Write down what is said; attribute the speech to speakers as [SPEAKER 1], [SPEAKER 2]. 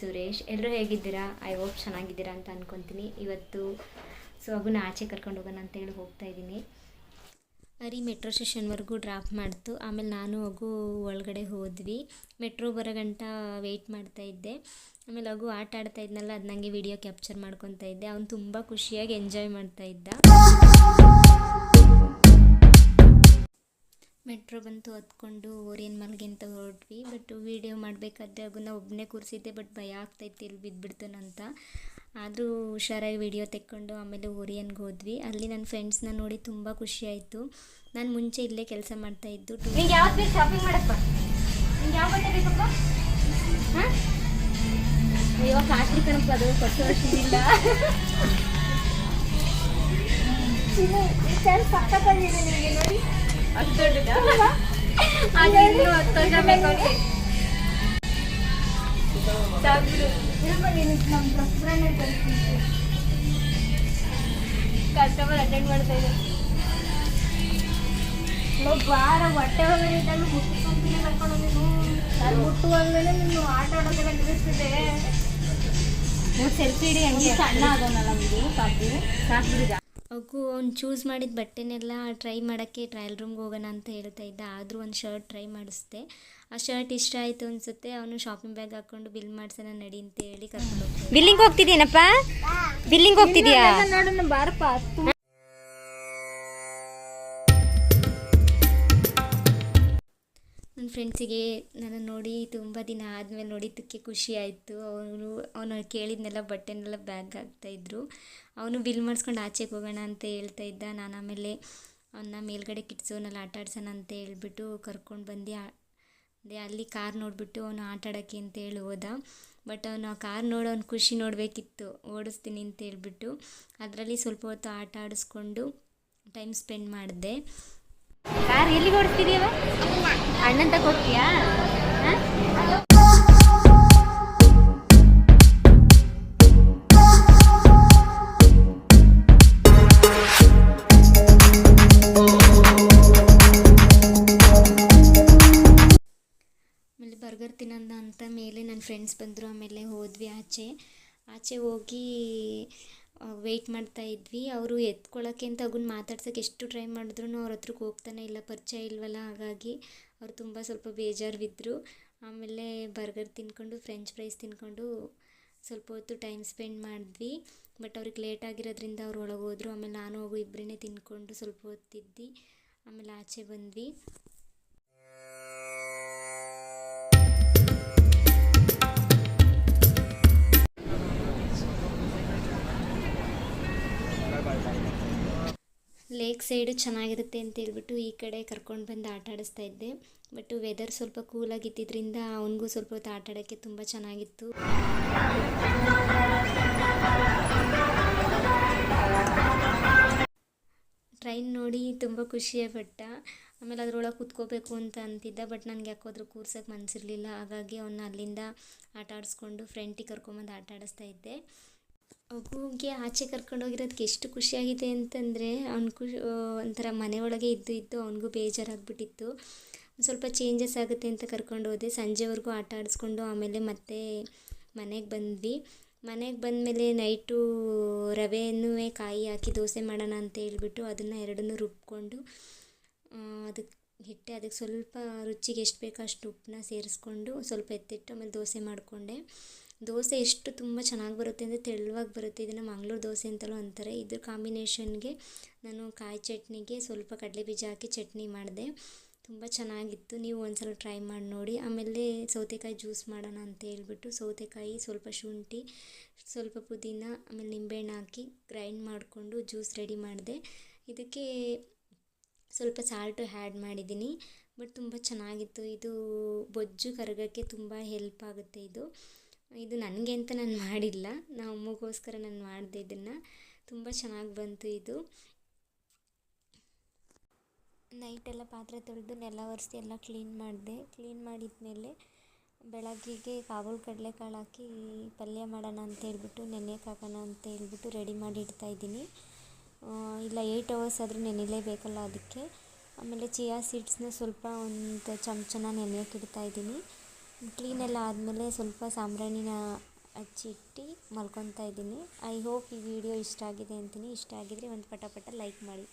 [SPEAKER 1] ಸುರೇಶ್. ಎಲ್ಲರೂ ಹೇಗಿದ್ದೀರಾ? I hope ಚೆನ್ನಾಗಿದ್ದೀರಾ ಅಂತ ಅಂದ್ಕೊತೀನಿ. ಇವತ್ತು ಸೊ ಅಗುನ ಆಚೆ ಕರ್ಕೊಂಡು ಹೋಗೋಣ ಅಂತೇಳಿ ಹೋಗ್ತಾ ಇದ್ದೀನಿ. ಹರಿ ಮೆಟ್ರೋ ಸ್ಟೇಷನ್ವರೆಗೂ ಡ್ರಾಪ್ ಮಾಡ್ತು. ಆಮೇಲೆ ನಾನು ಅಗು ಒಳಗಡೆ ಹೋದ್ವಿ. ಮೆಟ್ರೋ ಬರೋ ಗಂಟ ವೆಯ್ಟ್ ಮಾಡ್ತಾಯಿದ್ದೆ. ಆಮೇಲೆ ಅಗು ಆಟ ಆಡ್ತಾ ಇದ್ನಲ್ಲ, ಅದು ನನಗೆ ವಿಡಿಯೋ ಕ್ಯಾಪ್ಚರ್ ಮಾಡ್ಕೊತಾ ಇದ್ದೆ. ಅವ್ನು ತುಂಬ ಖುಷಿಯಾಗಿ ಎಂಜಾಯ್ ಮಾಡ್ತಾಯಿದ್ದ. ಮೆಟ್ರೋ ಬಂತು, ಹತ್ಕೊಂಡು ಓರಿಯನ್ ಮಾಲ್ಗೆ ಅಂತ ಹೊರಟ್ವಿ. ಬಟ್ ವೀಡಿಯೋ ಮಾಡಬೇಕಾದ್ರೆ ಅಗುನ ಒಬ್ಬನೇ ಕೂರಿಸಿದ್ದೆ. ಬಟ್ ಭಯ ಆಗ್ತಾಯಿತ್ತು ಇಲ್ಲಿ ಬಿದ್ದುಬಿಡ್ತಾನಂತ. ಆದರೂ ಹುಷಾರಾಗಿ ವೀಡಿಯೋ ತೆಕ್ಕೊಂಡು ಆಮೇಲೆ ಓರಿಯನ್ಗೆ ಹೋದ್ವಿ. ಅಲ್ಲಿ ನನ್ನ ಫ್ರೆಂಡ್ಸ್ನ ನೋಡಿ ತುಂಬ ಖುಷಿಯಾಯಿತು. ನಾನು ಮುಂಚೆ ಇಲ್ಲೇ ಕೆಲಸ ಮಾಡ್ತಾಯಿದ್ದು.
[SPEAKER 2] ನಿಂಗೆ ಯಾವತ್ತು ಬೇಕು ಶಾಪಿಂಗ್ ಮಾಡಪ್ಪ? ನಿಂಗೆ ಯಾವ ಬಟ್ಟೆ ಬೇಕಪ್ಪ? ಹಾಂ, ಅಯ್ಯೋ ಕಾಸ್ಟ್ಲಿ ಕಣಪ್ಪ, ಅದು ಕೊಟ್ಟು ವರ್ಷದಿಲ್ಲ. ಸಕ್ಕತ್ತಾಗಿದೆ ನಿಮಗೆ ನೋಡಿ. ಅಷ್ಟು ದೊಡ್ಡದ ಅದು ಇನ್ನೂ 10 ವರ್ಷ ಬೇಕು ಅವ್ರಿಗೆ. ಸಾಕ್ಬಿಡು. ನಮ್ಮ ಡ್ರೆಸ್ ಬ್ರ್ಯಾಂಡ್ ಕಳಿಸ್ತೀನಿ. ಕಸ್ಟಮರ್ ಅಟೆಂಡ್ ಮಾಡ್ತಾ ಇದ್ದಾರೆ. ಬಾರ ಹೊಟ್ಟೆ ಒಳಗಡೆ ಇದ್ದಾಗ ಮುಟ್ಟಿಸ್ಕೊಂತೀನಿ ಕರ್ಕೊಂಡು ನೀನು. ನಾನು ಮುಟ್ಟುವಾಗಲೇ ನೀನು ಆಟ ಆಡೋದೆಲ್ಲ ನಿಲ್ಲಿಸ್ತಿದ್ದೆ. ನೀವು ಸೆಲ್ಫಿ ಇಡಿ. ಹಂಗೆ ಸಣ್ಣ ಆಗೋನಲ್ಲ ನಮಗೆ ಪಾಪು. ಸಾಕ್ಬಿಡಿದ
[SPEAKER 1] ಅಗು ಅವ್ನು ಚೂಸ್ ಮಾಡಿದ ಬಟ್ಟೆನೆಲ್ಲ ಟ್ರೈ ಮಾಡೋಕ್ಕೆ ಟ್ರಯಲ್ ರೂಮ್ಗೆ ಹೋಗೋಣ ಅಂತ ಹೇಳ್ತಾ ಇದ್ದ. ಆದರೂ ಒಂದು ಶರ್ಟ್ ಟ್ರೈ ಮಾಡಿಸ್ದೆ. ಆ ಶರ್ಟ್ ಇಷ್ಟ ಆಯಿತು ಅನಿಸುತ್ತೆ. ಅವನು ಶಾಪಿಂಗ್ ಬ್ಯಾಗ್ ಹಾಕ್ಕೊಂಡು ಬಿಲ್ ಮಾಡ್ಸೋಣ ನಡಿ ಅಂತ ಹೇಳಿ ಕರ್ಕೊಂಡು ಹೋಗ್ತಾನೆ.
[SPEAKER 2] ಬಿಲ್ಲಿಂಗ್ ಹೋಗ್ತಿದ್ದೀನಪ್ಪ? ಬಿಲ್ಲಿಂಗ್ ಹೋಗ್ತಿದ್ಯಾ? ನೋಡೋಣ ಬಾರಪ್ಪ.
[SPEAKER 1] ನನ್ನ ಫ್ರೆಂಡ್ಸಿಗೆ ನನ್ನ ನೋಡಿ ತುಂಬ ದಿನ ಆದಮೇಲೆ ನೋಡಿದ್ದಕ್ಕೆ ಖುಷಿ ಆಯಿತು. ಅವನು ಕೇಳಿದ್ನೆಲ್ಲ ಬಟ್ಟೆನೆಲ್ಲ ಬ್ಯಾಗ್ ಹಾಕ್ತಾಯಿದ್ರು. ಅವನು ಬಿಲ್ ಮಾಡಿಸ್ಕೊಂಡು ಆಚೆಗೆ ಹೋಗೋಣ ಅಂತ ಹೇಳ್ತಾ ಇದ್ದ. ನಾನು ಆಮೇಲೆ ಅವನ್ನ ಮೇಲ್ಗಡೆ ಕಿಡ್ಸೋನಲ್ಲಿ ಆಟ ಆಡ್ಸೋಣ ಅಂತ ಹೇಳ್ಬಿಟ್ಟು ಕರ್ಕೊಂಡು ಬಂದು ಅಲ್ಲಿ ಕಾರ್ ನೋಡಿಬಿಟ್ಟು ಅವನು ಆಟ ಆಡೋಕ್ಕೆ ಅಂತ ಹೇಳಿ ಹೋದ. ಬಟ್ ಅವನು ಆ ಕಾರ್ ನೋಡೋ ಅವ್ನು ಖುಷಿ ನೋಡಬೇಕಿತ್ತು. ಓಡಿಸ್ತೀನಿ ಅಂತ ಹೇಳ್ಬಿಟ್ಟು ಅದರಲ್ಲಿ ಸ್ವಲ್ಪ ಹೊತ್ತು ಆಟ ಆಡಿಸ್ಕೊಂಡು ಟೈಮ್ ಸ್ಪೆಂಡ್ ಮಾಡಿದೆ.
[SPEAKER 2] ಕಾರ್ ಎಲ್ಲಿಗೆ ಓಡಿಸ್ತಿದೀಯವ? ಅಣ್ಣನ ತಗ ಹೋಗ್ತೀಯಾ?
[SPEAKER 1] ಆಮೇಲೆ ಬರ್ಗರ್ ತಿನ್ನೋಣ ಅಂತ ಮೇಲೆ ನನ್ನ ಫ್ರೆಂಡ್ಸ್ ಬಂದರು. ಆಮೇಲೆ ಹೋದ್ವಿ ಆಚೆ ಹೋಗಿ ವೆಯ್ಟ್ ಮಾಡ್ತಾ ಇದ್ವಿ. ಅವರು ಎತ್ಕೊಳ್ಳೋಕ್ಕೆ ಅಂತ ಅಗುನ ಮಾತಾಡ್ಸೋಕ್ಕೆ ಎಷ್ಟು ಟ್ರೈ ಮಾಡಿದ್ರು ಅವ್ರ ಹತ್ರಕ್ಕೆ ಹೋಗ್ತಾನೆ ಇಲ್ಲ, ಪರಿಚಯ ಇಲ್ವಲ್ಲ. ಹಾಗಾಗಿ ಅವ್ರು ತುಂಬ ಸ್ವಲ್ಪ ಬೇಜಾರು ಬಿದ್ದರು. ಆಮೇಲೆ ಬರ್ಗರ್ ತಿನ್ಕೊಂಡು ಫ್ರೆಂಚ್ ಫ್ರೈಸ್ ತಿನ್ಕೊಂಡು ಸ್ವಲ್ಪ ಹೊತ್ತು ಟೈಮ್ ಸ್ಪೆಂಡ್ ಮಾಡಿದ್ವಿ. ಬಟ್ ಅವ್ರಿಗೆ ಲೇಟ್ ಆಗಿರೋದ್ರಿಂದ ಅವ್ರು ಒಳಗೆ ಹೋದರು. ಆಮೇಲೆ ನಾನು ಹೋಗು ಇಬ್ಬರನ್ನೇ ತಿನ್ಕೊಂಡು ಸ್ವಲ್ಪ ಹೊತ್ತಿದ್ವಿ. ಆಮೇಲೆ ಆಚೆ ಬಂದ್ವಿ. ಲೇಕ್ ಸೈಡು ಚೆನ್ನಾಗಿರುತ್ತೆ ಅಂತ ಹೇಳ್ಬಿಟ್ಟು ಈ ಕಡೆ ಕರ್ಕೊಂಡು ಬಂದು ಆಟ ಆಡಿಸ್ತಾ ಇದ್ದೆ. ಬಟ್ ವೆದರ್ ಸ್ವಲ್ಪ ಕೂಲಾಗಿದ್ದರಿಂದ ಅವನಿಗೂ ಸ್ವಲ್ಪ ಹೊತ್ತು ಆಟ ಆಡೋಕ್ಕೆ ತುಂಬ ಚೆನ್ನಾಗಿತ್ತು. ಟ್ರೈನ್ ನೋಡಿ ತುಂಬ ಖುಷಿಯಪಟ್ಟ. ಆಮೇಲೆ ಅದರೊಳಗೆ ಕೂತ್ಕೋಬೇಕು ಅಂತ ಅಂತಿದ್ದ. ಬಟ್ ನನಗೆ ಯಾಕೋದ್ರೂ ಕೂರ್ಸೋಕ್ಕೆ ಮನಸ್ಸಿರಲಿಲ್ಲ. ಹಾಗಾಗಿ ಅವನ್ನ ಅಲ್ಲಿಂದ ಆಟ ಆಡಿಸ್ಕೊಂಡು ಫ್ರೆಂಟಿಗೆ ಕರ್ಕೊಂಬಂದು ಆಟ ಆಡಿಸ್ತಾ ಇದ್ದೆ. ಅಗುಗೆ ಆಚೆ ಕರ್ಕೊಂಡು ಹೋಗಿರೋದಕ್ಕೆ ಎಷ್ಟು ಖುಷಿಯಾಗಿದೆ ಅಂತಂದರೆ ಅವ್ನು ಒಂಥರ ಮನೆ ಒಳಗೆ ಇದ್ದು ಅವನಿಗೂ ಬೇಜಾರಾಗ್ಬಿಟ್ಟಿತ್ತು. ಸ್ವಲ್ಪ ಚೇಂಜಸ್ ಆಗುತ್ತೆ ಅಂತ ಕರ್ಕೊಂಡು ಹೋದೆ. ಸಂಜೆವರೆಗೂ ಆಟ ಆಡಿಸ್ಕೊಂಡು ಆಮೇಲೆ ಮತ್ತೆ ಮನೆಗೆ ಬಂದ್ವಿ. ಮನೆಗೆ ಬಂದಮೇಲೆ ನೈಟು ರವೆಯನ್ನು ಕಾಯಿ ಹಾಕಿ ದೋಸೆ ಮಾಡೋಣ ಅಂತ ಹೇಳ್ಬಿಟ್ಟು ಅದನ್ನು ಎರಡನ್ನೂ ರುಬ್ಕೊಂಡು ಅದಕ್ಕೆ ಸ್ವಲ್ಪ ರುಚಿಗೆ ಎಷ್ಟು ಬೇಕೋ ಅಷ್ಟು ಉಪ್ಪನ್ನ ಸೇರಿಸ್ಕೊಂಡು ಸ್ವಲ್ಪ ಎತ್ತಿಟ್ಟು ಆಮೇಲೆ ದೋಸೆ ಮಾಡಿಕೊಂಡೆ. ದೋಸೆ ಎಷ್ಟು ತುಂಬ ಚೆನ್ನಾಗಿ ಬರುತ್ತೆ ಅಂದರೆ ತೆಳುವಾಗಿ ಬರುತ್ತೆ. ಇದನ್ನು ಮಂಗಳೂರು ದೋಸೆ ಅಂತಲೂ ಅಂತಾರೆ. ಇದ್ರ ಕಾಂಬಿನೇಷನ್ಗೆ ನಾನು ಕಾಯಿ ಚಟ್ನಿಗೆ ಸ್ವಲ್ಪ ಕಡಲೆ ಬೀಜ ಹಾಕಿ ಚಟ್ನಿ ಮಾಡಿದೆ. ತುಂಬ ಚೆನ್ನಾಗಿತ್ತು. ನೀವು ಒಂದ್ಸಲ ಟ್ರೈ ಮಾಡಿ ನೋಡಿ. ಆಮೇಲೆ ಸೌತೆಕಾಯಿ ಜ್ಯೂಸ್ ಮಾಡೋಣ ಅಂತ ಹೇಳ್ಬಿಟ್ಟು ಸೌತೆಕಾಯಿ, ಸ್ವಲ್ಪ ಶುಂಠಿ, ಸ್ವಲ್ಪ ಪುದೀನ, ಆಮೇಲೆ ನಿಂಬೆಹಣ್ಣು ಹಾಕಿ ಗ್ರೈಂಡ್ ಮಾಡಿಕೊಂಡು ಜ್ಯೂಸ್ ರೆಡಿ ಮಾಡಿದೆ. ಇದಕ್ಕೆ ಸ್ವಲ್ಪ ಸಾಲ್ಟು ಆ್ಯಡ್ ಮಾಡಿದ್ದೀನಿ. ಬಟ್ ತುಂಬ ಚೆನ್ನಾಗಿತ್ತು. ಇದು ಬೊಜ್ಜು ಕರಗೋಕ್ಕೆ ತುಂಬ ಹೆಲ್ಪ್ ಆಗುತ್ತೆ. ಇದು ನನಗೆ ಅಂತ ನಾನು ಮಾಡಿಲ್ಲ, ನಮ್ಮ ಅಮ್ಮಗೋಸ್ಕರ ನಾನು ಮಾಡಿದೆ. ಇದನ್ನು ತುಂಬ ಚೆನ್ನಾಗಿ ಬಂತು. ಇದು ನೈಟೆಲ್ಲ ಪಾತ್ರೆ ತೊಳೆದು ನೆಲ ಒರೆಸಿ ಎಲ್ಲ ಕ್ಲೀನ್ ಮಾಡಿದೆ. ಕ್ಲೀನ್ ಮಾಡಿದ್ಮೇಲೆ ಬೆಳಗ್ಗೆಗೆ ಕಾಬೂಲ್ ಕಡಲೆಕಾಳು ಹಾಕಿ ಪಲ್ಯ ಮಾಡೋಣ ಅಂತ ಹೇಳ್ಬಿಟ್ಟು ನೆನೆಯಕ್ಕೆ ಹಾಕೋಣ ಅಂತ ಹೇಳ್ಬಿಟ್ಟು ರೆಡಿ ಮಾಡಿ ಇಡ್ತಾಯಿದ್ದೀನಿ. ಇಲ್ಲ 8 hours ಆದರೂ ನೆನೆಯಲೇಬೇಕಲ್ಲ ಅದಕ್ಕೆ. ಆಮೇಲೆ ಚಿಯಾ ಸೀಡ್ಸ್ನ ಸ್ವಲ್ಪ ಒಂದು ಚಮಚನ ನೆನೆಯೋಕೆ ಇಡ್ತಾಯಿದ್ದೀನಿ. ಕ್ಲೀನೆಲ್ಲ ಆದಮೇಲೆ ಸ್ವಲ್ಪ ಸಾಂಬ್ರಾಣಿನ ಹಚ್ಚಿಟ್ಟು ಮಲ್ಕೊತಾ ಇದ್ದೀನಿ. ಐ ಹೋಪ್ ಈ ವಿಡಿಯೋ ಇಷ್ಟ ಆಗಿದೆ ಅಂತೀನಿ. ಇಷ್ಟ ಆಗಿದ್ರೆ ಒಂದು ಪಟ ಲೈಕ್ ಮಾಡಿ.